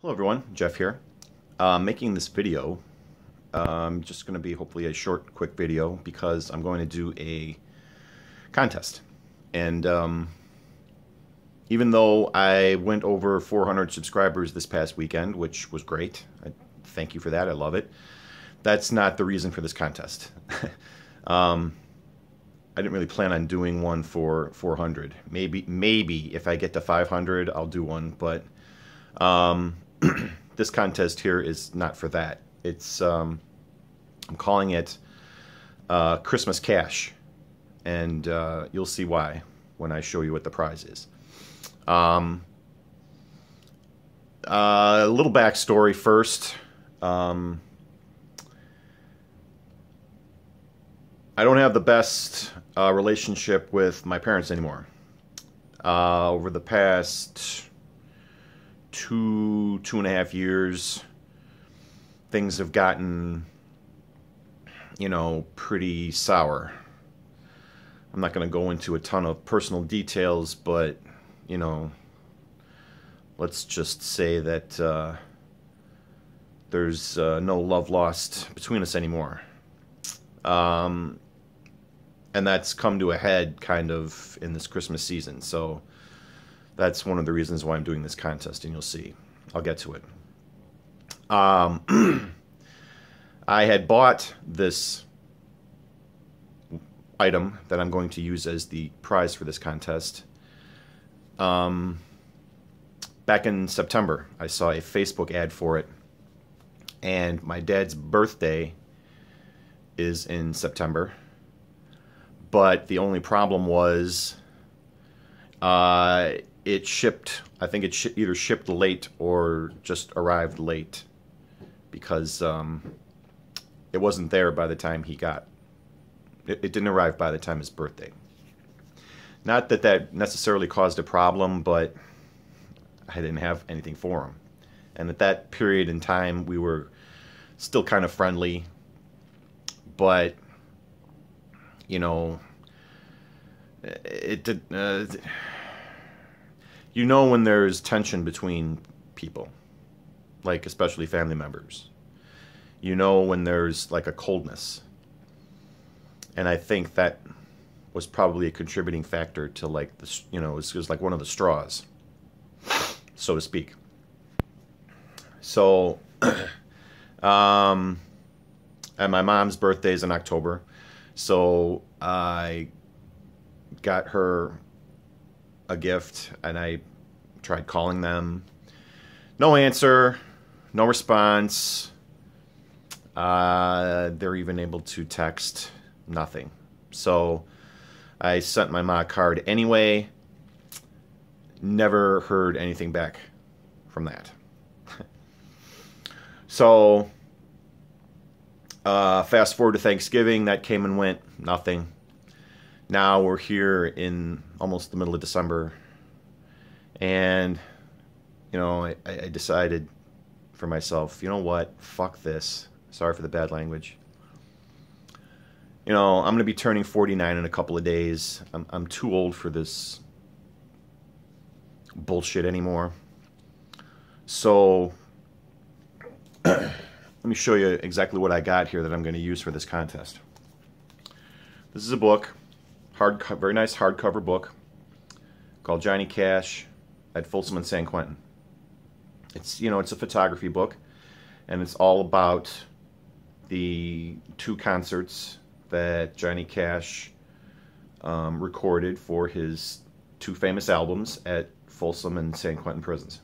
Hello everyone, Jeff here. Making this video, just going to be hopefully a short, quick video because I'm going to do a contest. And even though I went over 400 subscribers this past weekend, which was great, I thank you for that, I love it, that's not the reason for this contest. I didn't really plan on doing one for 400. Maybe if I get to 500, I'll do one, but this contest here is not for that. It's I'm calling it Christmas Cash, and you'll see why when I show you what the prize is. A little backstory first. I don't have the best relationship with my parents anymore. Over the past two and a half years, things have gotten, pretty sour. I'm not going to go into a ton of personal details, but, let's just say that there's no love lost between us anymore. And that's come to a head kind of in this Christmas season. So that's one of the reasons why I'm doing this contest, and you'll see. I'll get to it. I had bought this item that I'm going to use as the prize for this contest. Back in September, I saw a Facebook ad for it, and my dad's birthday is in September. But the only problem was it shipped, I think it either shipped late or just arrived late because it wasn't there by the time he got it. It didn't arrive by the time his birthday. Not that that necessarily caused a problem, but I didn't have anything for him. And at that period in time, we were still kind of friendly, but it did. When there's tension between people, like especially family members. When there's like a coldness, and I think that was probably a contributing factor to like this. It was like one of the straws, so to speak. So, and my mom's birthday is in October. So I got her a gift, and I tried calling them. No answer, no response. They're even able to text, nothing. So I sent my mom a card anyway. Never heard anything back from that. So fast forward to Thanksgiving, that came and went, nothing. Now we're here in almost the middle of December, and I decided for myself, you know what, fuck this. Sorry for the bad language. I'm going to be turning 49 in a couple of days. I'm too old for this bullshit anymore. So let me show you exactly what I got here that I'm going to use for this contest. This is a book, very nice hardcover book, called Johnny Cash at Folsom and San Quentin. It's it's a photography book, and it's all about the two concerts that Johnny Cash recorded for his two famous albums at Folsom and San Quentin prisons.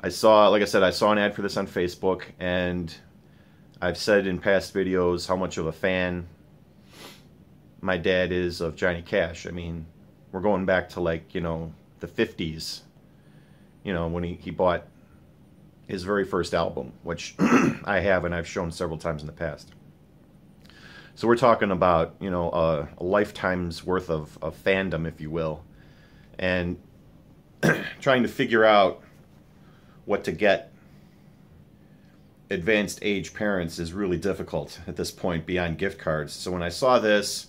Like I said, I saw an ad for this on Facebook, and I've said in past videos how much of a fan my dad is of Johnny Cash. I mean, we're going back to like, the 50s, when he bought his very first album, which I have and I've shown several times in the past. So we're talking about, a lifetime's worth of fandom, if you will, and trying to figure out what to get advanced age parents is really difficult at this point beyond gift cards. So when I saw this,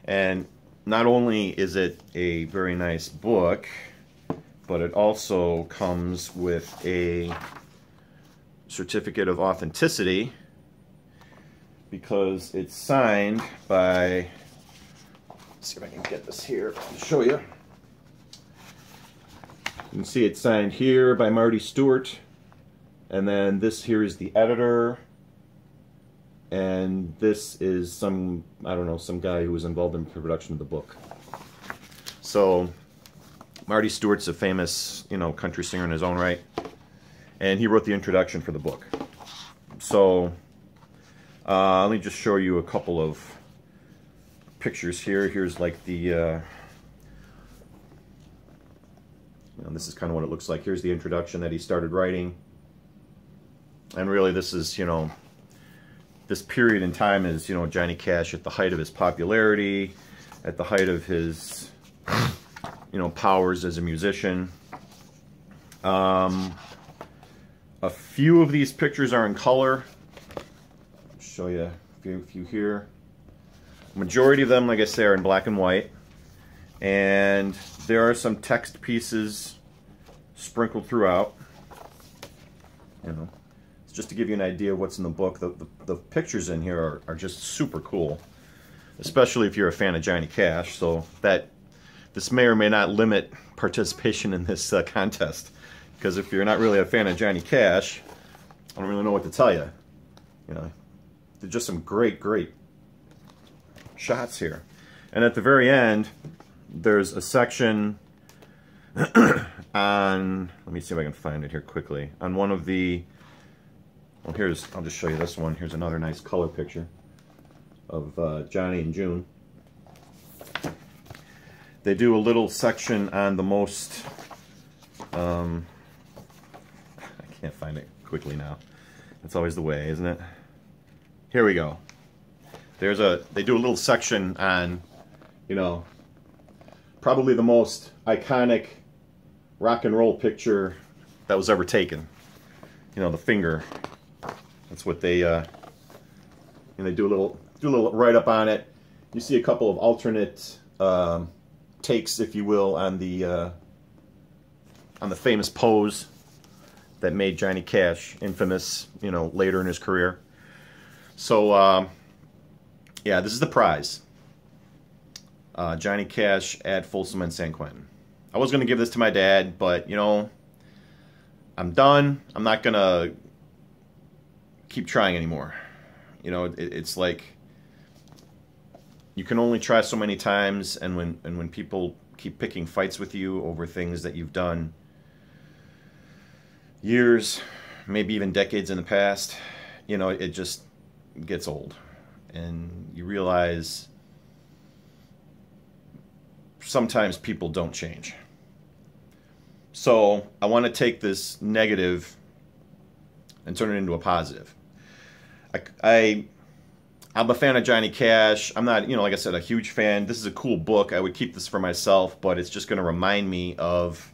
and not only is it a very nice book, but it also comes with a certificate of authenticity because it's signed by, let's see if I can get this here to show you. You can see it's signed here by Marty Stuart, and then this here is the editor, and this is some, I don't know, some guy who was involved in the production of the book. So Marty Stuart's a famous, you know, country singer in his own right, and he wrote the introduction for the book. So let me just show you a couple of pictures here. Here's like the, you know, this is kind of what it looks like. Here's the introduction that he started writing. And really this is, you know, this period in time is, you know, Johnny Cash at the height of his popularity, at the height of his, you know, powers as a musician. A few of these pictures are in color. I'll show you a few here. Majority of them, like I say, are in black and white. And there are some text pieces sprinkled throughout. You know, it's just to give you an idea of what's in the book. The pictures in here are just super cool, especially if you're a fan of Johnny Cash. So that this may or may not limit participation in this contest, because if you're not really a fan of Johnny Cash, I don't really know what to tell you. You know, there's just some great shots here. And at the very end, there's a section on, let me see if I can find it here quickly, on one of the, well, here's, I'll just show you this one. Here's another nice color picture of Johnny and June. They do a little section on the most, I can't find it quickly now. That's always the way, isn't it? Here we go. They do a little section on, you know, probably the most iconic rock and roll picture that was ever taken. You know, the finger. That's what they, and they do a little write-up on it. You see a couple of alternate takes, if you will, on the famous pose that made Johnny Cash infamous, you know, later in his career. So, yeah, this is the prize. Johnny Cash at Folsom and San Quentin. I was going to give this to my dad, but, you know, I'm done. I'm not going to keep trying anymore. You know, it's like you can only try so many times, and when people keep picking fights with you over things that you've done years, maybe even decades in the past, you know, it just gets old. And you realize sometimes people don't change. So I want to take this negative and turn it into a positive. I'm a fan of Johnny Cash. I'm not, you know, like I said, a huge fan. This is a cool book. I would keep this for myself, but it's just going to remind me of,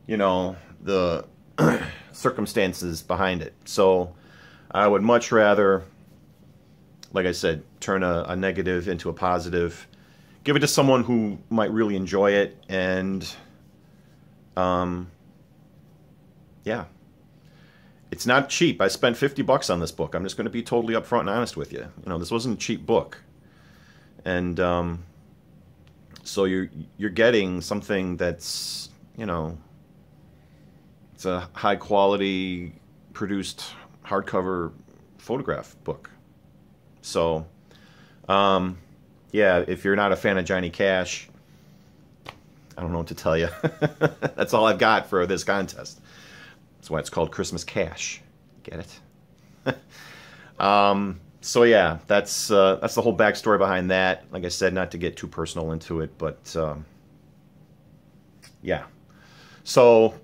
you know, the circumstances behind it. So I would much rather, like I said, turn a negative into a positive. Give it to someone who might really enjoy it, and yeah. It's not cheap. I spent $50 on this book. I'm just going to be totally upfront and honest with you. You know, this wasn't a cheap book. And so you're getting something that's, you know, it's a high quality produced hardcover photograph book. So, yeah, if you're not a fan of Johnny Cash, I don't know what to tell you. That's all I've got for this contest. That's why it's called Christmas Cash. Get it? So yeah, that's the whole backstory behind that. Like I said, not to get too personal into it, but yeah. So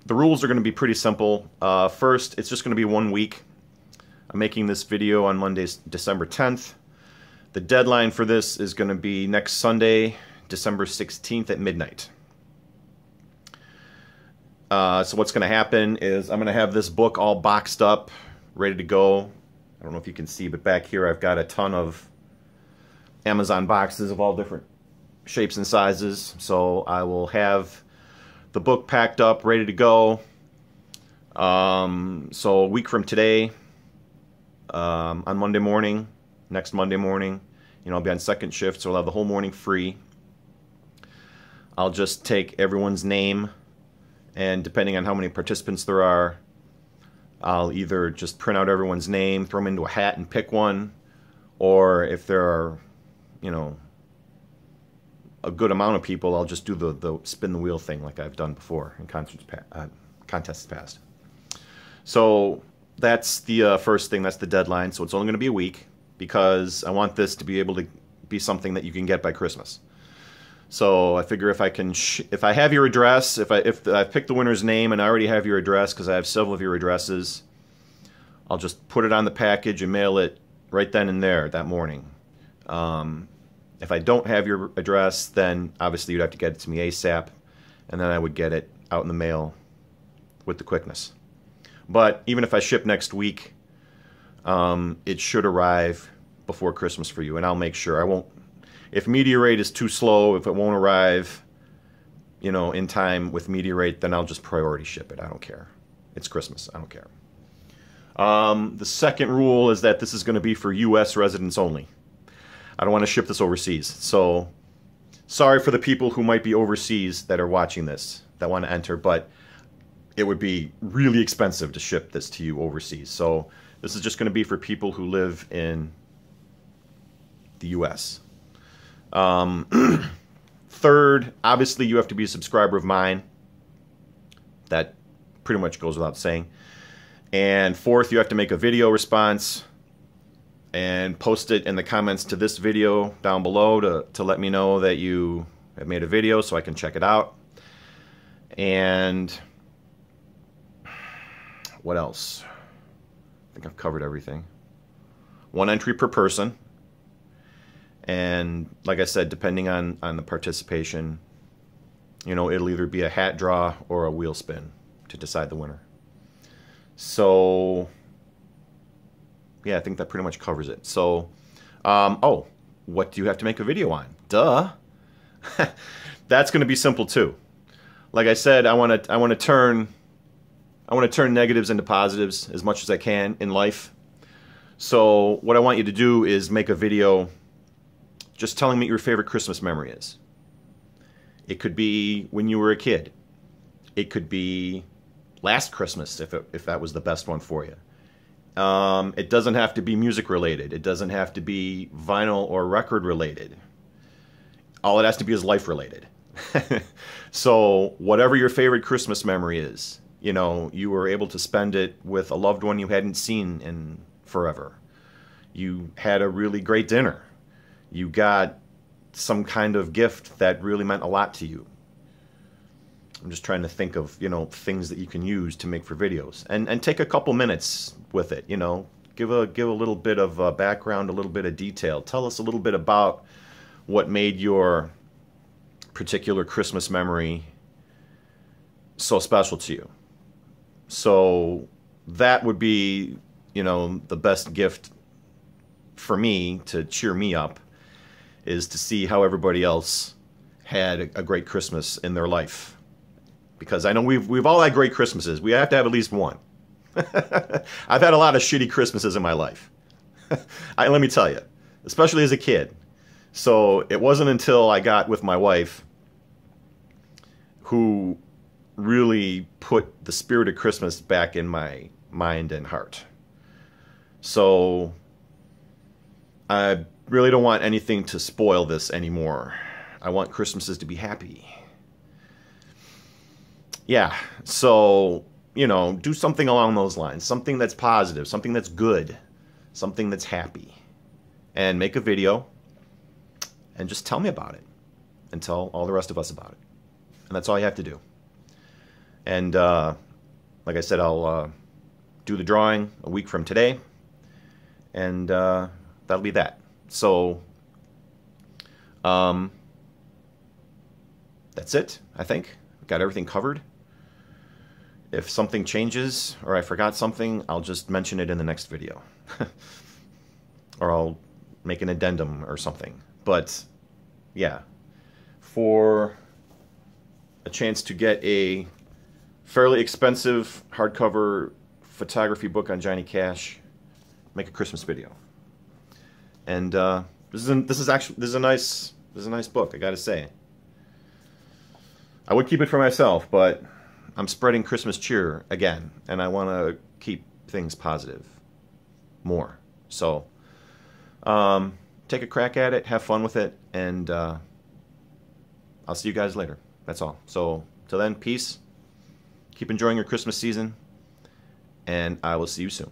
the rules are going to be pretty simple. First, it's just going to be 1 week. I'm making this video on Monday, December 10th. The deadline for this is going to be next Sunday, December 16th at midnight. So what's going to happen is I'm going to have this book all boxed up, ready to go. I don't know if you can see, but back here I've got a ton of Amazon boxes of all different shapes and sizes. So I will have the book packed up, ready to go. So a week from today, on Monday morning, next Monday morning, I'll be on second shift, so I'll have the whole morning free. I'll just take everyone's name, and depending on how many participants there are, I'll either just print out everyone's name, throw them into a hat and pick one, or if there are, a good amount of people, I'll just do the spin the wheel thing like I've done before in contests past. So that's the first thing, that's the deadline. So it's only going to be a week because I want this to be able to be something that you can get by Christmas. So I figure if I can, if I have your address, if I pick the winner's name and I already have your address because I have several of your addresses, I'll just put it on the package and mail it right then and there that morning. If I don't have your address, then obviously you'd have to get it to me ASAP, and then I would get it out in the mail with the quickness. But even if I ship next week, it should arrive before Christmas for you, and I'll make sure. I won't. If Meteorate is too slow, if it won't arrive, in time with Meteorate, then I'll just priority ship it. I don't care. It's Christmas. I don't care. The second rule is that this is going to be for U.S. residents only. I don't want to ship this overseas. So sorry for the people who might be overseas that are watching this, that want to enter, but it would be really expensive to ship this to you overseas. So this is just going to be for people who live in the U.S. Third, obviously you have to be a subscriber of mine. That pretty much goes without saying. And fourth, you have to make a video response and post it in the comments to this video down below to let me know that you have made a video so I can check it out. And what else? I think I've covered everything. 1 entry per person. And like I said, depending on the participation, it'll either be a hat draw or a wheel spin to decide the winner. So yeah, I think that pretty much covers it. So, oh, what do you have to make a video on? Duh. That's going to be simple too. Like I said, I want to turn negatives into positives as much as I can in life. So what I want you to do is make a video just telling me what your favorite Christmas memory is. It could be when you were a kid. It could be last Christmas if that was the best one for you. It doesn't have to be music related. It doesn't have to be vinyl or record related. All it has to be is life related. So whatever your favorite Christmas memory is, you were able to spend it with a loved one you hadn't seen in forever. You had a really great dinner. You got some kind of gift that really meant a lot to you. I'm just trying to think of, things that you can use to make for videos. And take a couple minutes with it, Give a little bit of background, a little bit of detail. Tell us a little bit about what made your particular Christmas memory so special to you. So that would be, the best gift for me to cheer me up, is to see how everybody else had a great Christmas in their life. Because I know we've all had great Christmases. We have to have at least one. I've had a lot of shitty Christmases in my life. Let me tell you, especially as a kid. So it wasn't until I got with my wife who really put the spirit of Christmas back in my mind and heart. So I really don't want anything to spoil this anymore. I want Christmases to be happy. Yeah, so, do something along those lines. Something that's positive, something that's good, something that's happy. And make a video and just tell me about it. And tell all the rest of us about it. And that's all you have to do. And like I said, I'll do the drawing a week from today. And that'll be that. So, that's it, I think. Got everything covered. If something changes or I forgot something, I'll just mention it in the next video. Or I'll make an addendum or something. But, yeah. For a chance to get a fairly expensive hardcover photography book on Johnny Cash, make a Christmas video. And this is a nice book, I gotta say. I would keep it for myself, but I'm spreading Christmas cheer again, and I want to keep things positive more. So take a crack at it, have fun with it, and I'll see you guys later. That's all. So till then, peace. Keep enjoying your Christmas season, and I will see you soon.